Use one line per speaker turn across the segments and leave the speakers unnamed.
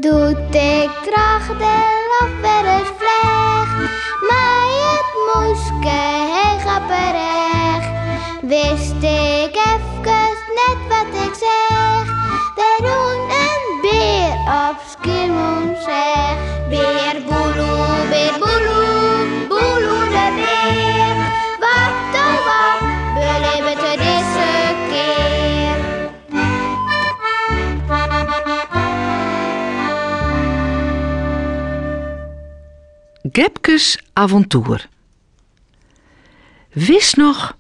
Doet ik tracht de lach weer eens vleg, maar het moeske heel grapperig. Wist ik even net wat ik zeg, we doen een beer op Schiermonnikoog zeg. Beer boeloe, boeloe de beer. Wacht oh wat, beleven we deze keer.
Gepkes avontuur. Wist nog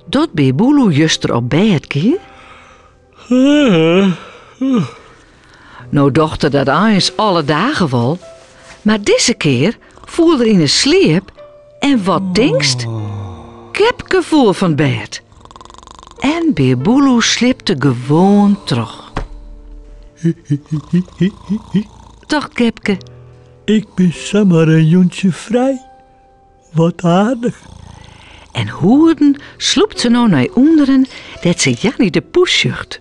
dat Beer Boeloe juster op bed keer? Nou dochter dat eens alle dagen wel, maar deze keer voelde in een sleep en wat denkst? Gepke voel van bed. En Beer Boeloe slipte gewoon terug. Dacht Gepke.
Ik ben zomaar een jontje vrij. Wat aardig.
En hoorden sloept ze nou naar onderen dat ze Jannie de poes zucht.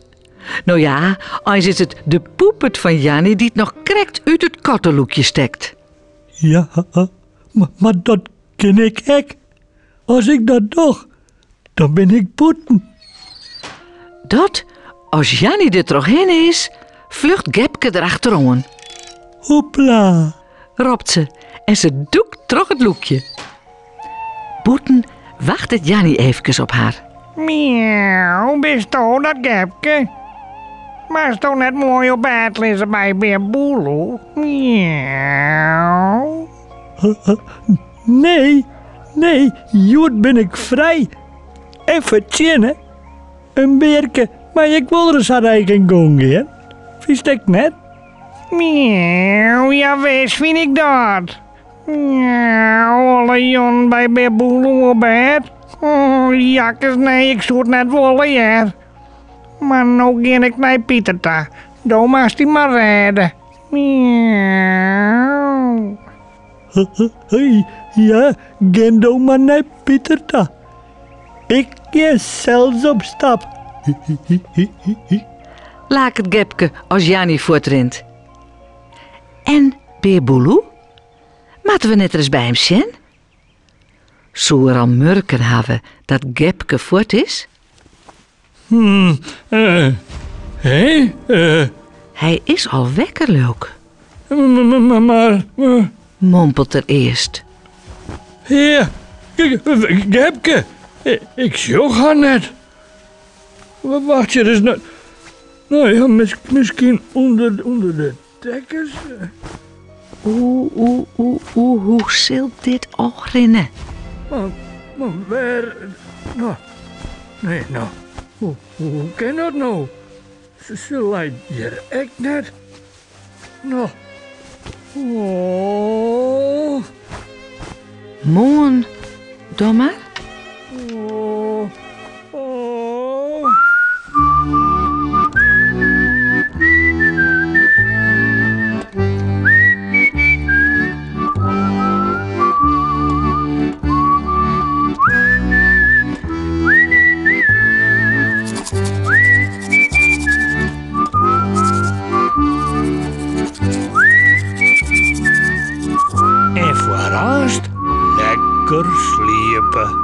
Nou ja, als is het de poepert van Jannie die het nog krekt uit het kattenloekje stekt.
Ja, maar dat ken ik ook. Als ik dat doe, dan ben ik poeten.
Dat, als Jannie er toch heen is, vlucht Gepke erachterom.
Hopla.
Roept ze en ze doekt terug het loekje. Boeten wacht het Jannie eventjes op haar.
Miauw, bist toch dat Gepke? Maar is toch net mooi op bed liggen bij Beer Boeloe? Miauw.
Nee, Joet ben ik vrij. Even tjennen. Een beerke, maar ik wil er eens aan eigen gongen. Wist ik net?
Miauw, ja wees vind ik dat. Miauw, alle jon bij Beer Boeloe op bed. Oh, jakkes, nee, ik zoet net wollen, ja. Maar nou ging ik naar Pieterta. Doe maar die maar redden. Miauw.
Hey, ja, gendo maar naar Pieterta. Ik ga zelfs op stap.
Laat het Gepke als Jannie voortrent. En Beer Boeloe? Moeten we net eens bij hem zien? Zou er al merken hebben dat Gepke voort is? Hij is al wekker, leuk.
Maar...
Mompelt er eerst.
Heer, Gepke, ik zoek haar net. Wacht je dus net? Nou ja, misschien onder de dekkers.
Hoe zult dit al rinnen?
Maar waar... Nou, nee, nou. Hoe kan dat nou? Ze lijkt hier echt net. Nou. Oh.
Moon, doe maar.
Oh. Oh. En vooral lekker sliepen.